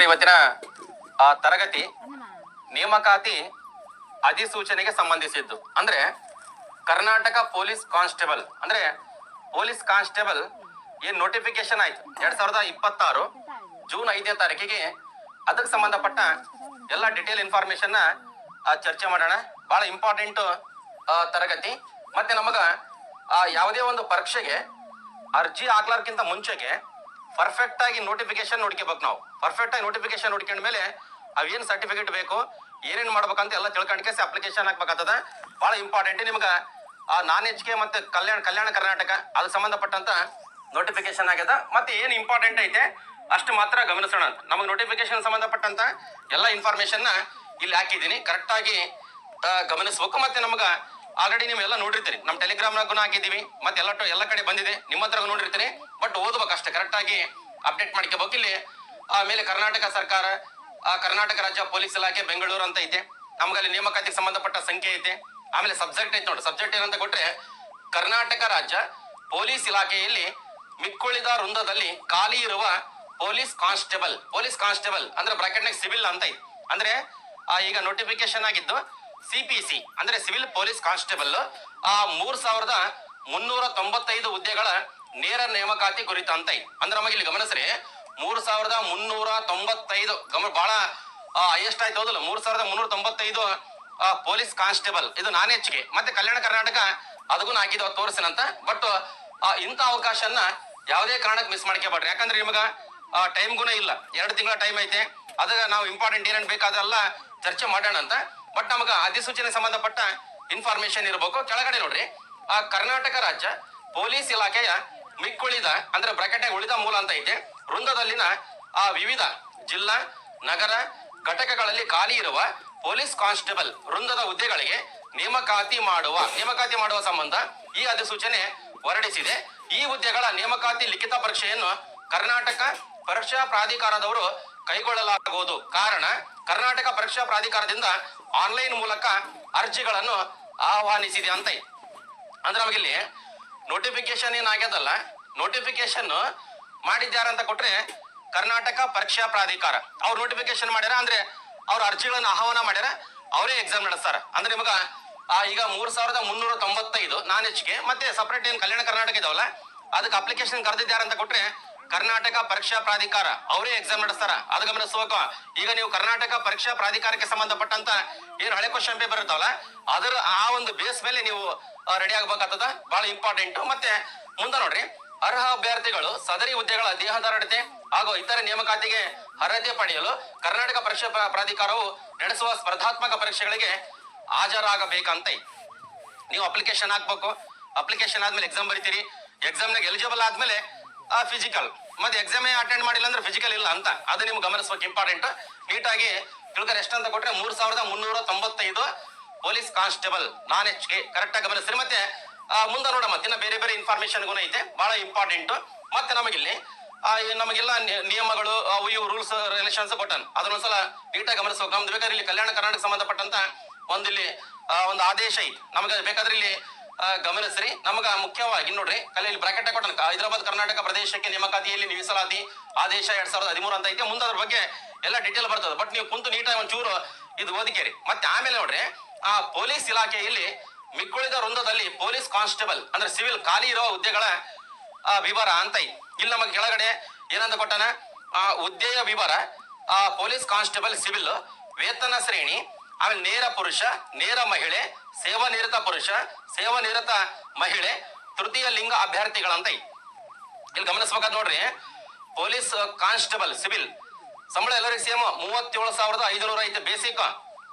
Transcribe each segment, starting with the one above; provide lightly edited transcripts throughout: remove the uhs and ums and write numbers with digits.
ಇವತ್ತಿನ ತರಗತಿ ನೇಮಕಾತಿ ಅಧಿಸೂಚನೆಗೆ ಸಂಬಂಧಿಸಿದ್ದು. ಅಂದ್ರೆ ಕರ್ನಾಟಕ ಪೊಲೀಸ್ ಕಾನ್ಸ್ಟೇಬಲ್ ಅಂದ್ರೆ ಪೊಲೀಸ್ ಕಾನ್ಸ್ಟೇಬಲ್ ಏನ್ ನೋಟಿಫಿಕೇಶನ್ ಆಯ್ತು 2026 ಜೂನ್ 5ನೇ ತಾರೀಕಿಗೆ, ಅದಕ್ಕೆ ಸಂಬಂಧಪಟ್ಟ ಎಲ್ಲ ಡಿಟೇಲ್ ಇನ್ಫಾರ್ಮೇಶನ್ ಚರ್ಚೆ ಮಾಡೋಣ. ಬಹಳ ಇಂಪಾರ್ಟೆಂಟ್ ತರಗತಿ. ಮತ್ತೆ ನಮಗ ಯಾವುದೇ ಒಂದು ಪರೀಕ್ಷೆಗೆ ಅರ್ಜಿ ಹಾಕ್ಲಾರ್ಕಿಂತ ಮುಂಚೆಗೆ ಪರ್ಫೆಕ್ಟ್ ಆಗಿ ನೋಟಿಫಿಕೇಶನ್ ನೋಡ್ಕೋಬೇಕು. ನಾವು ಪರ್ಫೆಕ್ಟ್ ಆಗಿ ನೋಟಿಫಿಕೇಶನ್ ನೋಡ್ಕೊಂಡ ಮೇಲೆ ಅವೇನ್ ಸರ್ಟಿಫಿಕೇಟ್ ಬೇಕು, ಏನೇನ್ ಮಾಡ್ಬೇಕಂತ ಎಲ್ಲ ತಿಳ್ಕೊಂಡ್ಕೆ ಅಪ್ಲಿಕೇಶನ್ ಹಾಕ್ಬೇಕಾಗ್ತದ. ಬಹಳ ಇಂಪಾರ್ಟೆಂಟ್. ನಿಮ್ಗ ನಾನ್ HK ಮತ್ತೆ ಕಲ್ಯಾಣ ಕರ್ನಾಟಕ ಅದಕ್ಕೆ ಸಂಬಂಧಪಟ್ಟಂತ ನೋಟಿಫಿಕೇಶನ್ ಆಗ್ಯದ. ಮತ್ತೆ ಏನ್ ಇಂಪಾರ್ಟೆಂಟ್ ಐತೆ ಅಷ್ಟು ಮಾತ್ರ ಗಮನಿಸೋಣ ಅಂತ. ನಮಗೆ ನೋಟಿಫಿಕೇಶನ್ ಸಂಬಂಧಪಟ್ಟಂತ ಎಲ್ಲ ಇನ್ಫಾರ್ಮೇಶನ್ ಇಲ್ಲಿ ಹಾಕಿದ್ದೀನಿ, ಕರೆಕ್ಟ್ ಆಗಿ ಗಮನಿಸ್ಬೇಕು. ಮತ್ತೆ ನಮಗ ಆಲ್ರೆಡಿ ನೀವೆಲ್ಲ ನೋಡಿರ್ತೀರಿ, ನಮ್ಮ ಟೆಲಿಗ್ರಾಮ್ನಾಗೂ ಹಾಕಿದೀವಿ, ಮತ್ತೆ ಎಲ್ಲ ಕಡೆ ಬಂದಿದೆ, ನಿಮ್ಮ ಹತ್ರ ನೋಡಿರ್ತೀರಿ. ಬಟ್ ಓದ್ಬೇಕು ಅಷ್ಟೇ, ಕರೆಕ್ಟ್ ಆಗಿ ಅಪ್ಡೇಟ್ ಮಾಡ್ಕೋಬೇಕು. ಇಲ್ಲಿ ಆಮೇಲೆ ಕರ್ನಾಟಕ ಸರ್ಕಾರ, ಕರ್ನಾಟಕ ರಾಜ್ಯ ಪೊಲೀಸ್ ಇಲಾಖೆ ಬೆಂಗಳೂರು ಅಂತ ಐತೆ. ನಮ್ಗಲ್ಲಿ ನೇಮಕಾತಿಗೆ ಸಂಬಂಧಪಟ್ಟ ಸಂಖ್ಯೆ ಐತೆ. ಆಮೇಲೆ ಸಬ್ಜೆಕ್ಟ್ ಐತೆ ನೋಡಿ. ಸಬ್ಜೆಕ್ಟ್ ಏನಂತ ಕೊಟ್ರೆ ಕರ್ನಾಟಕ ರಾಜ್ಯ ಪೊಲೀಸ್ ಇಲಾಖೆಯಲ್ಲಿ ಮಿಕ್ಕುಳಿದ ವೃಂದದಲ್ಲಿ ಖಾಲಿ ಇರುವ ಪೊಲೀಸ್ ಕಾನ್ಸ್ಟೇಬಲ್ ಅಂದ್ರೆ ಬ್ರಾಕೆಟ್ನಾಗ ಸಿವಿಲ್ ಅಂತ ಐತಿ. ಅಂದ್ರೆ ಈಗ ನೋಟಿಫಿಕೇಶನ್ ಆಗಿದ್ದು CPC ಅಂದ್ರೆ ಸಿವಿಲ್ ಪೊಲೀಸ್ ಕಾನ್ಸ್ಟೇಬಲ್ 3395 ಹುದ್ದೆಗಳ ನೇರ ನೇಮಕಾತಿ ಕುರಿತ ಅಂತ ಐತಿ. ಅಂದ್ರೆ ನಮಗೆ ಇಲ್ಲಿ ಗಮನಿಸ್ರಿ 3395 ಬಹಳ ಹೈಯೆಸ್ಟ್ ಆಯ್ತು ಹೌದಲ್ಲ. 3395 ಪೊಲೀಸ್ ಕಾನ್ಸ್ಟೇಬಲ್. ಇದು ನಾನ್ HK ಮತ್ತೆ ಕಲ್ಯಾಣ ಕರ್ನಾಟಕ ಅದಕ್ಕೂ ಹಾಕಿದ್ವ ತೋರಿಸಿನಂತ. ಬಟ್ ಇಂಥ ಅವಕಾಶನ ಯಾವುದೇ ಕಾರಣಕ್ಕೆ ಮಿಸ್ ಮಾಡ್ಕೋಬೇಡ್ರಿ. ಯಾಕಂದ್ರೆ ನಿಮಗ ಟೈಮ್ ಗುಣ ಇಲ್ಲ, 2 ತಿಂಗಳ ಟೈಮ್ ಐತೆ. ಅದ ನಾವು ಇಂಪಾರ್ಟೆಂಟ್ ಏನೇನು ಬೇಕಾದೆಲ್ಲ ಚರ್ಚೆ ಮಾಡೋಣ ಅಂತ. ಬಟ್ ನಮಗ ಅಧಿಸೂಚನೆ ಸಂಬಂಧಪಟ್ಟ ಇನ್ಫಾರ್ಮೇಶನ್ ಇರಬೇಕು. ಕೆಳಗಡೆ ನೋಡ್ರಿ, ಕರ್ನಾಟಕ ರಾಜ್ಯ ಪೊಲೀಸ್ ಇಲಾಖೆಯ ಮಿಕ್ಕುಳಿದ ಅಂದ್ರೆ ಬ್ರಾಕೆಟ್ ಉಳಿದ ಮೂಲ ಅಂತ ಐತೆ ವೃಂದದಲ್ಲಿನ ವಿವಿಧ ಜಿಲ್ಲಾ ನಗರ ಘಟಕಗಳಲ್ಲಿ ಖಾಲಿ ಇರುವ ಪೊಲೀಸ್ ಕಾನ್ಸ್ಟೇಬಲ್ ವೃಂದದ ಹುದ್ದೆಗಳಿಗೆ ನೇಮಕಾತಿ ಮಾಡುವ ಸಂಬಂಧ ಈ ಅಧಿಸೂಚನೆ ಹೊರಡಿಸಿದೆ. ಈ ಹುದ್ದೆಗಳ ನೇಮಕಾತಿ ಲಿಖಿತ ಪರೀಕ್ಷೆಯನ್ನು ಕರ್ನಾಟಕ ಪರೀಕ್ಷಾ ಪ್ರಾಧಿಕಾರದವರು ಕೈಗೊಳ್ಳಲಾಗುವುದು. ಕಾರಣ ಕರ್ನಾಟಕ ಪರೀಕ್ಷಾ ಪ್ರಾಧಿಕಾರದಿಂದ ಆನ್ಲೈನ್ ಮೂಲಕ ಅರ್ಜಿಗಳನ್ನು ಆಹ್ವಾನಿಸಿದೆ ಅಂತ. ಅಂದ್ರೆ ನಮಗಿಲ್ಲಿ ನೋಟಿಫಿಕೇಶನ್ ಏನಾಗ್ಯದಲ್ಲ, ನೋಟಿಫಿಕೇಶನ್ ಮಾಡಿದ್ಯಾರಂತ ಕೊಟ್ರೆ ಕರ್ನಾಟಕ ಪರೀಕ್ಷಾ ಪ್ರಾಧಿಕಾರ ಅವ್ರು ನೋಟಿಫಿಕೇಶನ್ ಮಾಡ್ಯಾರ. ಅಂದ್ರೆ ಅವ್ರ ಅರ್ಜಿಗಳನ್ನು ಆಹ್ವಾನ ಮಾಡ್ಯಾರ, ಅವರೇ ಎಕ್ಸಾಮ್ ನಡೆಸ್ತಾರ. ಅಂದ್ರೆ ನಿಮಗ ಈಗ 3395 ನಾನ್ HK ಮತ್ತೆ ಸಪರೇಟ್ ಏನ್ ಕಲ್ಯಾಣ ಕರ್ನಾಟಕ ಇದಾವಲ್ಲ ಅದಕ್ಕೆ ಅಪ್ಲಿಕೇಶನ್ ಕರೆದಿದ್ದಾರಂತ ಕೊಟ್ರೆ ಕರ್ನಾಟಕ ಪರೀಕ್ಷಾ ಪ್ರಾಧಿಕಾರ ಅವರೇ ಎಕ್ಸಾಮ್ ನಡೆಸ್ತಾರ. ಅದು ಗಮನಿಸಬೇಕು. ಈಗ ನೀವು ಕರ್ನಾಟಕ ಪರೀಕ್ಷಾ ಪ್ರಾಧಿಕಾರಕ್ಕೆ ಸಂಬಂಧಪಟ್ಟಂತ ಏನು ಹಳೆ ಕ್ವಶನ್ ಪೇಪರ್ ಇರ್ತಾವಲ್ಲ ಅದರ ಒಂದು ಬೇಸ್ ಮೇಲೆ ನೀವು ರೆಡಿ ಆಗ್ಬೇಕಾಗ್ತದ. ಬಹಳ ಇಂಪಾರ್ಟೆಂಟ್. ಮತ್ತೆ ಮುಂದೆ ನೋಡ್ರಿ, ಅರ್ಹ ಅಭ್ಯರ್ಥಿಗಳು ಸದರಿ ಹುದ್ದೆಗಳ ದೇಹದಾರ್ಢ್ಯತೆ ಹಾಗೂ ಇತರೆ ನೇಮಕಾತಿಗೆ ಅರ್ಹತೆ ಪಡೆಯಲು ಕರ್ನಾಟಕ ಪರೀಕ್ಷಾ ಪ್ರಾಧಿಕಾರವು ನಡೆಸುವ ಸ್ಪರ್ಧಾತ್ಮಕ ಪರೀಕ್ಷೆಗಳಿಗೆ ಹಾಜರಾಗಬೇಕಂತ. ನೀವು ಅಪ್ಲಿಕೇಶನ್ ಹಾಕ್ಬೇಕು. ಅಪ್ಲಿಕೇಶನ್ ಆದ್ಮೇಲೆ ಎಕ್ಸಾಮ್ ಬರೀತೀರಿ. ಎಕ್ಸಾಮ್ನಾಗ ಎಲಿಜಿಬಲ್ ಆದ್ಮೇಲೆ ಫಿಸಿಕಲ್, ಮತ್ತೆ ಎಕ್ಸಾಮ್ ಅಟೆಂಡ್ ಮಾಡಿಲ್ಲ ಅಂದ್ರೆ ಫಿಸಿಕಲ್ ಇಲ್ಲ ಅಂತ. ಅದು ನಿಮ್ಗೆ ಗಮನಿಸ್ಬೇಕು, ಇಂಪಾರ್ಟೆಂಟ್. ನೀಟಾಗಿ ತಿಳ್ಕರೆ. ಎಷ್ಟಂತ ಕೊಟ್ರೆ 3395 ಪೊಲೀಸ್ ಕಾನ್ಸ್ಟೇಬಲ್ ನಾನ್ HK ಕರೆಕ್ಟ್ ಆಗಿ ಗಮನಿಸ್ರಿ. ಮತ್ತೆ ಮುಂದೆ ನೋಡ ಮತ್ತೆ ಬೇರೆ ಇನ್ಫಾರ್ಮೇಶನ್ ಗುಣ ಐತೆ, ಬಹಳ ಇಂಪಾರ್ಟೆಂಟ್. ಮತ್ತೆ ನಮಗಿಲ್ಲಿ ನಮಗೆಲ್ಲ ನಿಯಮಗಳು ಇವು ರೂಲ್ಸ್ ರೆಗ್ಯುಲೇಷನ್ಸ್ ಕೊಟ್ಟಾನ, ಅದನ್ನೊಂದ್ಸಲ ನೀಟಾಗಿ ಗಮನಿಸ್ಬೇಕು. ನಮ್ದು ಬೇಕಾದ್ರೆ ಇಲ್ಲಿ ಕಲ್ಯಾಣ ಕರ್ನಾಟಕ ಸಂಬಂಧಪಟ್ಟಂತ ಇಲ್ಲಿ ಒಂದು ಆದೇಶ ಐತಿ, ನಮಗೆ ಬೇಕಾದ್ರೆ ಇಲ್ಲಿ ಗಮನಿಸ್ರಿ. ನಮಗ ಮುಖ್ಯವಾಗಿ ನೋಡ್ರಿ, ಇಲ್ಲಿ ಬ್ರಾಕೆಟ್ ಕೊಟ್ಟಾನ, ಹೈದರಾಬಾದ್ ಕರ್ನಾಟಕ ಪ್ರದೇಶಕ್ಕೆ ನೇಮಕಾತಿಯಲ್ಲಿ ಮೀಸಲಾತಿ ಆದೇಶ 2013 ಅಂತ ಐತೆ. ಮುಂದೆ ಅದ್ರ ಬಗ್ಗೆ ಎಲ್ಲ ಡಿಟೇಲ್ ಬರ್ತದೆ. ಬಟ್ ನೀವು ಕುಂತು ನೀಟಾಗಿ ಒಂಚೂರು ಇದು ಓದಿಕೇರಿ. ಮತ್ತೆ ಆಮೇಲೆ ನೋಡ್ರಿ, ಪೊಲೀಸ್ ಇಲಾಖೆಯಲ್ಲಿ ಮಿಕ್ಕುಳಿದ ವೃಂದದಲ್ಲಿ ಪೊಲೀಸ್ ಕಾನ್ಸ್ಟೇಬಲ್ ಅಂದ್ರೆ ಸಿವಿಲ್ ಖಾಲಿ ಇರುವ ಹುದ್ದೆಗಳ ವಿವರ ಅಂತ. ಇಲ್ಲಿ ನಮಗೆ ಕೆಳಗಡೆ ಏನಂತ ಕೊಟ್ಟಾನ, ಹುದ್ದೆಯ ವಿವರ, ಪೊಲೀಸ್ ಕಾನ್ಸ್ಟೇಬಲ್ ಸಿವಿಲ್ ವೇತನ ಶ್ರೇಣಿ, ಆಮೇಲೆ ನೇರ ಪುರುಷ, ನೇರ ಮಹಿಳೆ, ಸೇವಾನಿರತ ಪುರುಷ, ಸೇವಾನಿರತ ಮಹಿಳೆ, ತೃತೀಯ ಲಿಂಗ ಅಭ್ಯರ್ಥಿಗಳಂತ. ಇಲ್ಲಿ ಗಮನಿಸ್ಬೇಕಾದ್ ನೋಡ್ರಿ, ಪೊಲೀಸ್ ಕಾನ್ಸ್ಟೇಬಲ್ ಸಿವಿಲ್ ಸಂಬಳ ಎಲ್ಲರಿಗೂ ಸೇಮ್ 37,500 ಐತೆ ಬೇಸಿಕ್.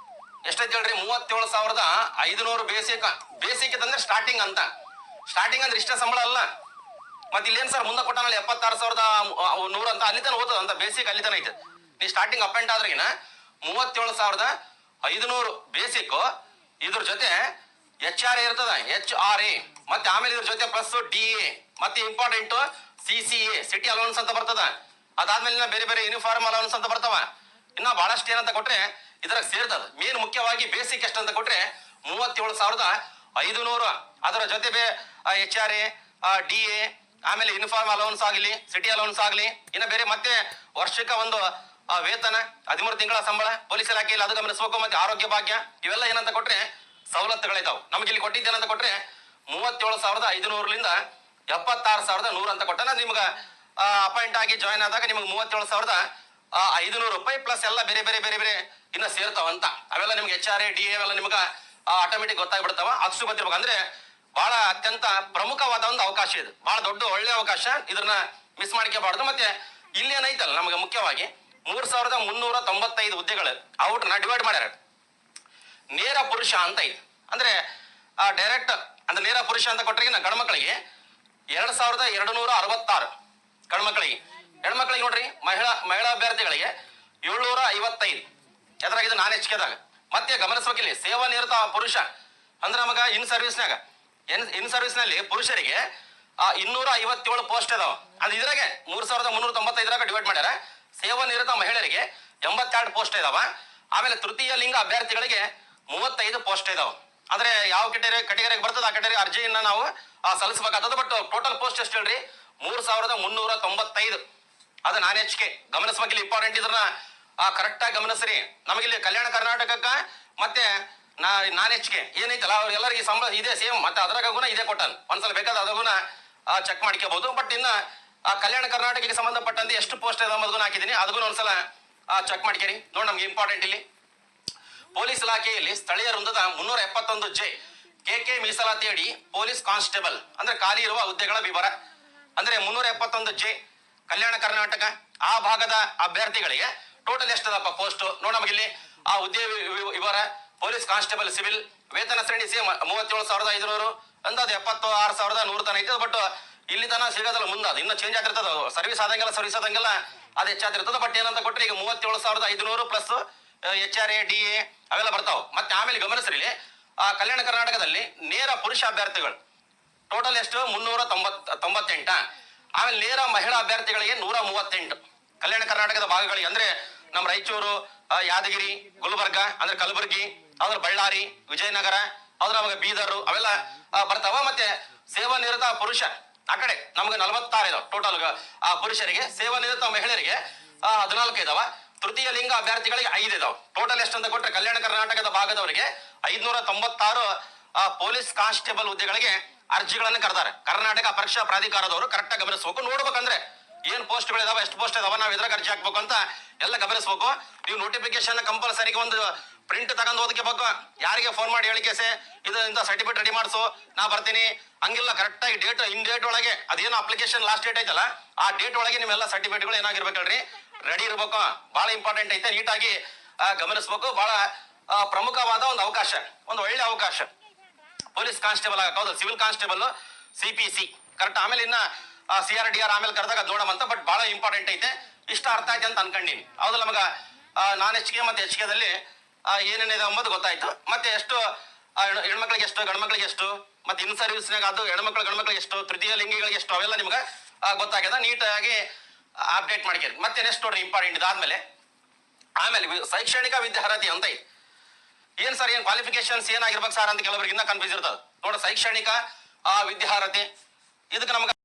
ಎಷ್ಟೈತಿ ಹೇಳ್ರಿ? 37,500 ಬೇಸಿಕ್ ಅಂದ್ರೆ ಸ್ಟಾರ್ಟಿಂಗ್ ಅಂತ. ಸ್ಟಾರ್ಟಿಂಗ್ ಅಂದ್ರೆ ಇಷ್ಟ ಸಂಬಳ ಅಲ್ಲ. ಮತ್ತೆ ಇಲ್ಲೇನ್ ಸರ್ ಮುಂದೆ ಕೊಟ್ಟಾನಲ್ಲ 76,100 ಅಂತ, ಅಲ್ಲಿ ತನ ಓದ್ತದ ಅಂತ. ಬೇಸಿಕ್ ಅಲ್ಲಿ ತನ ಐತೆ. ನೀ ಸ್ಟಾರ್ಟಿಂಗ್ ಅಪ್ ಅಂಡ್ ಆದ್ರಿಗಿನ 37,500 ಬೇಸಿಕ್. ಇದ್ರ ಜೊತೆ HRA ಇರ್ತದ, HRA. ಮತ್ತೆ ಆಮೇಲೆ ಇದ್ರ ಜೊತೆ ಪ್ಲಸ್ DA, ಮತ್ತೆ ಇಂಪಾರ್ಟೆಂಟ್ CCA ಸಿಟಿ ಅಲೌನ್ಸ್ ಅಂತ ಬರ್ತದ. ಅದಾದ್ಮೇಲೆ ಬೇರೆ ಯೂನಿಫಾರ್ಮ್ ಅಲೌನ್ಸ್ ಅಂತ ಬರ್ತಾವ. ಇನ್ನ ಬಹಳಷ್ಟು ಏನಂತ ಕೊಟ್ರೆ ಇದ್ರಾಗ ಸೇರ್ತದ. ಮೇನ್ ಮುಖ್ಯವಾಗಿ ಬೇಸಿಕ್ ಎಷ್ಟು ಅಂತ ಕೊಟ್ರೆ 37,500. ಅದರ ಜೊತೆ HRA, DA, ಆಮೇಲೆ ಯೂನಿಫಾರ್ಮ್ ಅಲೌನ್ಸ್ ಆಗಲಿ, ಸಿಟಿ ಅಲೌನ್ಸ್ ಆಗಲಿ, ಇನ್ನ ಬೇರೆ ಮತ್ತೆ ವರ್ಷಕ್ಕೆ ಒಂದು ವೇತನ 13 ತಿಂಗಳ ಸಂಬಳ ಪೊಲೀಸ್ ಇಲಾಖೆಯಲ್ಲಿ ಅದು ಗಮನಿಸಬೇಕು. ಮತ್ತೆ ಆರೋಗ್ಯ ಭಾಗ್ಯ ಇವೆಲ್ಲ ಏನಂತ ಕೊಟ್ರೆ ಸವಲತ್ತುಗಳಿದಾವೆ. ನಮ್ಗೆ ಇಲ್ಲಿ ಕೊಟ್ಟಿದ್ದೇನಂತ ಕೊಟ್ರೆ 37,500ರಿಂದ 76,100 ಅಂತ ಕೊಟ್ಟ. ನಿಮ್ಗೆ ಅಪಾಯಿಂಟ್ ಆಗಿ ಜಾಯ್ನ್ ಆದಾಗ ನಿಮ್ಗೆ 37,500 ರೂಪಾಯಿ ಪ್ಲಸ್ ಎಲ್ಲ ಬೇರೆ ಬೇರೆ ಬೇರೆ ಬೇರೆ ಇನ್ನ ಸೇರ್ತಾವಂತ. ಅವೆಲ್ಲ ನಿಮ್ಗೆ HRA DA ಅವೆಲ್ಲ ನಿಮ್ಗೆ ಆಟೋಮೆಟಿಕ್ ಗೊತ್ತಾಗ್ಬಿಡ್ತಾವ. ಅಷ್ಟು ಗೊತ್ತಿರ್ಬೇಕು. ಅಂದ್ರೆ ಬಹಳ ಅತ್ಯಂತ ಪ್ರಮುಖವಾದ ಒಂದು ಅವಕಾಶ ಇದು, ಬಹಳ ದೊಡ್ಡ ಒಳ್ಳೆ ಅವಕಾಶ. ಇದನ್ನ ಮಿಸ್ ಮಾಡ್ಕೋಬಾರ್ದು. ಮತ್ತೆ ಇಲ್ಲಿ ಏನೈತಲ್ಲ ನಮಗೆ ಮುಖ್ಯವಾಗಿ 3,395 ಹುದ್ದೆಗಳು ಔಟ್ನ ಡಿವೈಡ್ ಮಾಡ್ಯಾರ. ನೇರ ಪುರುಷ ಅಂತ ಇದೆ. ಅಂದ್ರೆ ಡೈರೆಕ್ಟ್ ಅಂದ್ರೆ ನೇರ ಪುರುಷ ಅಂತ ಕೊಟ್ಟರೆ ಗಂಡು ಮಕ್ಕಳಿಗೆ 2,266 ಗಂಡು ಮಕ್ಕಳಿಗೆ. ಹೆಣ್ಮಕ್ಳಿಗೆ ನೋಡ್ರಿ ಮಹಿಳಾ ಅಭ್ಯರ್ಥಿಗಳಿಗೆ 755. ಎದ್ರಾಗ ಇದು ನಾನ್ ಹೆಚ್ಚಿಗೆದಾಗ. ಮತ್ತೆ ಗಮನಿಸ್ಬೇಕಿಲ್ಲಿ ಸೇವಾ ನಿರತ ಪುರುಷ ಅಂದ್ರೆ ನಮಗ ಇನ್ ಸರ್ವಿಸ್ನಲ್ಲಿ ಪುರುಷರಿಗೆ 257 ಪೋಸ್ಟ್ ಇದಾವ. ಅದು ಇದ್ರಾಗೆ 3,395 ಡಿವೈಡ್ ಮಾಡ್ಯಾರ. ಸೇವಾ ನಿರತ ಮಹಿಳೆಯರಿಗೆ 82 ಪೋಸ್ಟ್ ಇದಾವ. ಆಮೇಲೆ ತೃತೀಯ ಲಿಂಗ ಅಭ್ಯರ್ಥಿಗಳಿಗೆ 35 ಪೋಸ್ಟ್ ಇದಾವ. ಅಂದ್ರೆ ಯಾವ ಕೆಟಗರಿಗೆ ಬರ್ತದೆ ಆ ಕೆಟಗರಿ ಅರ್ಜಿಯನ್ನ ನಾವು ಸಲ್ಲಿಸಬೇಕಾಗ್ತದೆ. ಬಟ್ ಟೋಟಲ್ ಪೋಸ್ಟ್ ಎಷ್ಟು ಹೇಳ್ರಿ 3,395. ಅದು ನಾನ್ ಹೆಚ್ಚಿಗೆ ಗಮನಿಸ್ಬೇಕಿಲ್ಲಿ ಇಂಪಾರ್ಟೆಂಟ್. ಇದನ್ನ ಕರೆಕ್ಟ್ ಆಗಿ ಗಮನಿಸ್ರಿ. ನಮಗಿಲ್ಲಿ ಕಲ್ಯಾಣ ಕರ್ನಾಟಕಕ್ಕ ಮತ್ತೆ ನಾನ್ ಹೆಚ್ಚಿಗೆ ಏನೈತಲ್ಲ ಅವ್ರೆಲ್ಲರಿಗೆ ಸಂಬಳ ಇದೆ ಸೇಮ್. ಮತ್ತೆ ಅದ್ರಾಗುನ ಇದೇ ಕೊಟ್ಟಾನ. ಒಂದ್ಸಲ ಬೇಕಾದ ಅದಾಗುನ ಚೆಕ್ ಮಾಡ್ಕೋಬಹುದು. ಬಟ್ ಇನ್ನ ಕಲ್ಯಾಣ ಕರ್ನಾಟಕಕ್ಕೆ ಸಂಬಂಧಪಟ್ಟಂತೆ ಎಷ್ಟು ಪೋಸ್ಟ್ ಇದೆ ಅನ್ನೋದನ್ನ ಹಾಕಿದೀನಿ. ಅದಕ್ಕೂ ಒಂದ್ಸಲ ಚೆಕ್ ಮಾಡ್ಕೇರಿ. ನೋಡಿ ನಮ್ಗೆ ಇಂಪಾರ್ಟೆಂಟ್ ಇಲ್ಲಿ ಪೊಲೀಸ್ ಇಲಾಖೆಯಲ್ಲಿ ಸ್ಥಳೀಯ ವೃಂದದ 371 ಜೆ KK ಮೀಸಲಾತಿ ಅಡಿ ಪೊಲೀಸ್ ಕಾನ್ಸ್ಟೇಬಲ್ ಅಂದ್ರೆ ಖಾಲಿ ಇರುವ ಹುದ್ದೆಗಳ ವಿವರ. ಅಂದ್ರೆ 371 ಜೆ ಕಲ್ಯಾಣ ಕರ್ನಾಟಕ ಆ ಭಾಗದ ಅಭ್ಯರ್ಥಿಗಳಿಗೆ ಟೋಟಲ್ ಎಷ್ಟದಪ್ಪ ಪೋಸ್ಟ್ ನೋಡಿ ನಮಗಿಲ್ಲಿ ಆ ಹುದ್ದೆ ವಿವರ. ಪೊಲೀಸ್ ಕಾನ್ಸ್ಟೇಬಲ್ ಸಿವಿಲ್ ವೇತನ ಶ್ರೇಣಿ ಸೇಮ್ 37,500 ಅಂದಾಜು 76,100 ತನ ಐತದ. ಬಟ್ ಇಲ್ಲಿ ತನ ಸಿಗೋದಲ್ಲ ಮುಂದೆ ಅದು ಇನ್ನು ಚೇಂಜ್ ಆಗಿರ್ತದ. ಸರ್ವಿಸ್ ಆದಂಗೆಲ್ಲ ಅದು ಹೆಚ್ಚಾಗಿರ್ತದ. ಬಟ್ ಏನಂತ ಕೊಟ್ರೆ ಈಗ 37,500 ಪ್ಲಸ್ HRA DA ಅವೆಲ್ಲ ಬರ್ತಾವ. ಮತ್ತೆ ಆಮೇಲೆ ಗಮನಿಸ್ರಿ ಕಲ್ಯಾಣ ಕರ್ನಾಟಕದಲ್ಲಿ ನೇರ ಪುರುಷ ಅಭ್ಯರ್ಥಿಗಳು ಟೋಟಲ್ ಎಷ್ಟು 398. ಆಮೇಲೆ ನೇರ ಮಹಿಳಾ ಅಭ್ಯರ್ಥಿಗಳಿಗೆ 138 ಕಲ್ಯಾಣ ಕರ್ನಾಟಕದ ಭಾಗಗಳಿಗೆ. ಅಂದ್ರೆ ನಮ್ಮ ರಾಯಚೂರು, ಯಾದಗಿರಿ, ಗುಲ್ಬರ್ಗ ಅಂದ್ರೆ ಕಲಬುರಗಿ, ಅದ್ರ ಬಳ್ಳಾರಿ, ವಿಜಯನಗರ, ಅದ್ರ ನಮಗೆ ಬೀದರ್ ಅವೆಲ್ಲ ಬರ್ತಾವ. ಮತ್ತೆ ಸೇವಾ ನಿರತ ಪುರುಷ ಆ ಕಡೆ ನಮ್ಗೆ 46 ಇದಾವ ಟೋಟಲ್ ಪುರುಷರಿಗೆ. ಸೇವಾ ನಿರತ ಮಹಿಳೆಯರಿಗೆ 14 ಇದಾವ. ತೃತೀಯ ಲಿಂಗ ಅಭ್ಯರ್ಥಿಗಳಿಗೆ 5 ಇದಾವ. ಟೋಟಲ್ ಎಷ್ಟು ಅಂತ ಕೊಟ್ರೆ ಕಲ್ಯಾಣ ಕರ್ನಾಟಕದ ಭಾಗದವರಿಗೆ 596 ಪೊಲೀಸ್ ಕಾನ್ಸ್ಟೇಬಲ್ ಹುದ್ದೆಗಳಿಗೆ ಅರ್ಜಿಗಳನ್ನು ಕರೆದಾರೆ. ಕರ್ನಾಟಕ ಪರೀಕ್ಷಾ ಪ್ರಾಧಿಕಾರದವರು ಕರೆಕ್ಟ್ ಆಗಿ ಗಮನಿಸಬೇಕು. ನೋಡ್ಬೇಕಂದ್ರೆ ಏನ್ ಪೋಸ್ಟ್ಗಳು ಇದಾವ, ಎಷ್ಟು ಪೋಸ್ಟ್ ಇದಾವ, ನಾವು ಇದ್ರಾಗ ಅರ್ಜಿ ಹಾಕ್ಬೇಕು ಅಂತ ಎಲ್ಲ ಗಮನಿಸಬೇಕು. ನೀವು ನೋಟಿಫಿಕೇಶನ್ ಕಂಪಲ್ಸರಿ ಒಂದು ಪ್ರಿಂಟ್ ತಗೊಂಡು ಓದಕ್ಕೆ ಯಾರಿಗೆ ಫೋನ್ ಮಾಡಿ ಹೇಳಿಕೆಸೆ ಇದು ಇಂತ ಸರ್ಟಿಫಿಕೇಟ್ ರೆಡಿ ಮಾಡಿಸು ನಾ ಬರ್ತೀನಿ ಹಂಗಿಲ್ಲ. ಕರೆಕ್ಟ್ ಆಗಿ ಡೇಟ್ ಒಳಗೆ ಅದೇನೋ ಅಪ್ಲಿಕೇಶನ್ ಲಾಸ್ಟ್ ಡೇಟ್ ಐತಲ್ಲ ಆ ಡೇಟ್ ಒಳಗೆ ನಿಮ್ಮೆಲ್ಲ ಸರ್ಟಿಫಿಕೇಟ್ಗಳು ಏನಾಗಿರ್ಬೇಕಲ್ರಿ ರೆಡಿ ಇರ್ಬೇಕು. ಬಹಳ ಇಂಪಾರ್ಟೆಂಟ್ ಐತೆ. ನೀಟಾಗಿ ಗಮನಿಸಬೇಕು. ಬಹಳ ಪ್ರಮುಖವಾದ ಒಂದು ಅವಕಾಶ, ಒಂದು ಒಳ್ಳೆ ಅವಕಾಶ ಪೊಲೀಸ್ ಕಾನ್ಸ್ಟೇಬಲ್ ಆಗಬಹುದು. Civil constable CPC correct. ಆಮೇಲೆ ಇನ್ನ CRDR ಆಮೇಲೆ ಕರೆದಾಗ ನೋಡಮಂತ. ಬಟ್ ಬಹಳ ಇಂಪಾರ್ಟೆಂಟ್ ಐತೆ. ಇಷ್ಟ ಅರ್ಥ ಐತೆ ಅಂತ ಅನ್ಕೊಂಡೀನಿ. ಹೌದು ನಮಗ ನಾನ್ ಹೆಚ್ಚಿಗೆ ಮತ್ತೆ ಹೆಚ್ಚಿಗೆದಲ್ಲಿ ಏನೇನಿದೆ ಅಂಬೋದು ಗೊತ್ತಾಯ್ತು. ಮತ್ತೆ ಎಷ್ಟು ಹೆಣ್ಮಕ್ಳಿಗೆ ಎಷ್ಟು ಗಂಡು ಮಕ್ಳಿಗೆ ಎಷ್ಟು ಮತ್ತೆ ಇನ್ ಸರ್ವಿಸ್ನಾಗ ಅದು ಹೆಣ್ಮಕ್ಳು ಗಂಡು ಮಕ್ಳಿಗೆ ಎಷ್ಟು ತೃತೀಯ ಲಿಂಗಿಗಳಿಗೆ ಎಷ್ಟು ಅವೆಲ್ಲ ನಿಮ್ಗೆ ಗೊತ್ತಾಗ್ಯದ. ನೀಟಾಗಿ ಅಪ್ಡೇಟ್ ಮಾಡ್ಕೇರಿ. ಮತ್ತೆ ನೆಕ್ಸ್ಟ್ ನೋಡ್ರಿ ಇಂಪಾರ್ಟೆಂಟ್ ಇದಾದ್ಮೇಲೆ ಆಮೇಲೆ ಶೈಕ್ಷಣಿಕ ವಿದ್ಯಾರ್ಹತೆ ಅಂತ ಐತಿ. ಏನ್ ಸರ್ ಏನ್ ಕ್ವಾಲಿಫಿಕೇಶನ್ಸ್ ಏನಾಗಿರ್ಬೇಕು ಸರ್ ಅಂತ ಕೆಲವರಿಗೆ ಇನ್ನ ಕನ್ಫ್ಯೂಸ್ ಇರ್ತದೆ. ನೋಡ ಶೈಕ್ಷಣಿಕ ವಿದ್ಯಾರ್ಹತೆ ಇದಕ್ಕೆ ನಮ್ಗೆ